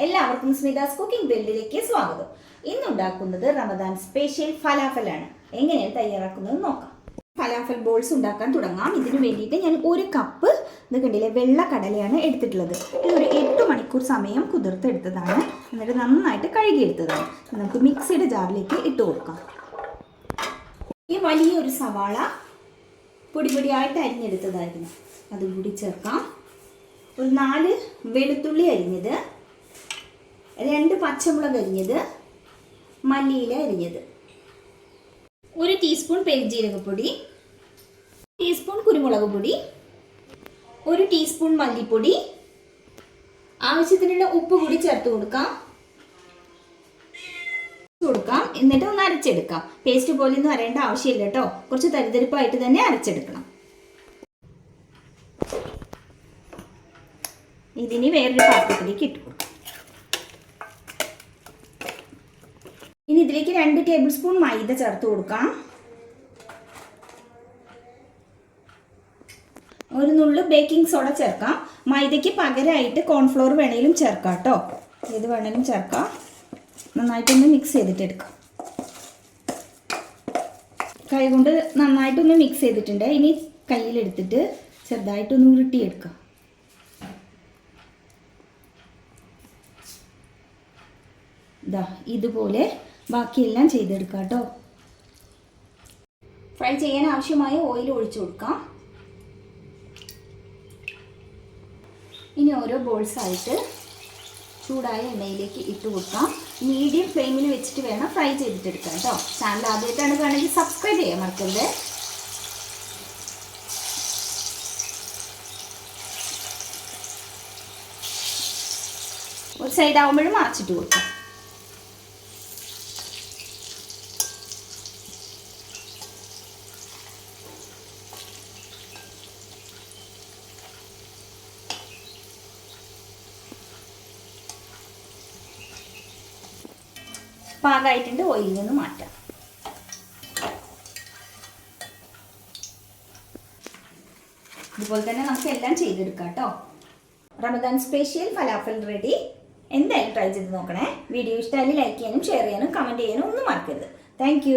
എല്ലാവർക്കും സ്മിതാസ് കുക്കിംഗ് വേൾഡിലേക്ക് സ്വാഗതം. ഇന്നുണ്ടാക്കുന്നത് റമദാൻ സ്പെഷ്യൽ ഫലാഫലാണ്. എങ്ങനെയാണ് തയ്യാറാക്കുന്നത് നോക്കാം. ഫലാഫൽ ബോൾസ് ഉണ്ടാക്കാൻ തുടങ്ങാം. ഇതിനു വേണ്ടിയിട്ട് ഞാൻ 1 കപ്പ് ഇത് കണ്ടില്ലേ വെള്ള കടലയാണ് എടുത്തിട്ടുള്ളത്. ഇതൊരു 8 മണിക്കൂർ സമയം കുതിർത്തെടുത്തതാണ്. എന്നിട്ട് നന്നായിട്ട് കഴുകിയെടുത്തതാണ്. നമുക്ക് മിക്സിയുടെ ജാറിലേക്ക് ഇട്ട് കൊടുക്കാം. ഈ വലിയൊരു സവാള പൊടിയായിട്ട് അരിഞ്ഞെടുത്തതായിരുന്നു, അതും കൂടി ചേർക്കാം. ഒരു 4 വെളുത്തുള്ളി അരിഞ്ഞത്, 2 പച്ചമുളക് അരിഞ്ഞത്, മല്ലിയില അരിഞ്ഞത്, 1 ടീസ്പൂൺ പെരുംജീരകപ്പൊടി, ടീസ്പൂൺ കുരുമുളക് പൊടി, 1 ടീസ്പൂൺ മല്ലിപ്പൊടി, ആവശ്യത്തിനുള്ള ഉപ്പ് കൂടി ചേർത്ത് കൊടുക്കാം. എന്നിട്ട് ഒന്ന് അരച്ചെടുക്കാം. പേസ്റ്റ് പോലെ ഒന്നും അരേണ്ട ആവശ്യമില്ല കേട്ടോ, കുറച്ച് തരിതരിപ്പായിട്ട് തന്നെ അരച്ചെടുക്കണം. ഇതിനി വേറൊരു പാത്രത്തിലേക്ക് ഇട്ട് കൊടുക്കാം. ഇനി ഇതിലേക്ക് 2 ടേബിൾ സ്പൂൺ മൈദ ചേർത്ത് കൊടുക്കാം. ഒരു നുള്ളു ബേക്കിംഗ് സോഡ ചേർക്കാം. മൈദയ്ക്ക് പകരമായിട്ട് കോൺഫ്ലോർ വേണേലും ചേർക്കാം കേട്ടോ, ഏത് വേണേലും ചേർക്കാം. നന്നായിട്ടൊന്ന് മിക്സ് ചെയ്തിട്ടെടുക്കാം. കൈ കൊണ്ട് നന്നായിട്ടൊന്ന് മിക്സ് ചെയ്തിട്ടുണ്ട്. ഇനി കയ്യിലെടുത്തിട്ട് ചെറുതായിട്ടൊന്ന് ഉരുട്ടിയെടുക്കാം. ഇതാ ഇതുപോലെ ബാക്കിയെല്ലാം ചെയ്തെടുക്കാം കേട്ടോ. ഫ്രൈ ചെയ്യാൻ ആവശ്യമായ ഓയിൽ ഒഴിച്ചു കൊടുക്കാം. ഇനി ഓരോ ബോൾസായിട്ട് ചൂടായ എണ്ണയിലേക്ക് ഇട്ട് കൊടുക്കാം. മീഡിയം ഫ്ലെയിമിൽ വെച്ചിട്ട് വേണം ഫ്രൈ ചെയ്തിട്ടെടുക്കാം കേട്ടോ. ചാനൽ ആദ്യമായിട്ടാണ് കാണുമെങ്കിൽ സബ്സ്ക്രൈബ് ചെയ്യാൻ മറക്കരുത്. ഒരു സൈഡ് ആകുമ്പോഴും മറച്ചിട്ട് കൊടുക്കാം. പാകമായിട്ടുണ്ട്, ഓയിലിൽ നിന്ന് മാറ്റാം. ഇതുപോലെ തന്നെ നമുക്ക് എല്ലാം ചെയ്തെടുക്കാം കേട്ടോ. Ramadan special falafel ready. എന്തായാലും ട്രൈ ചെയ്ത് നോക്കണേ. വീഡിയോ ഇഷ്ടമായി ലൈക്ക് ചെയ്യാനും ഷെയർ ചെയ്യാനും കമൻറ്റ് ചെയ്യാനും ഒന്നും മറക്കരുത്. താങ്ക്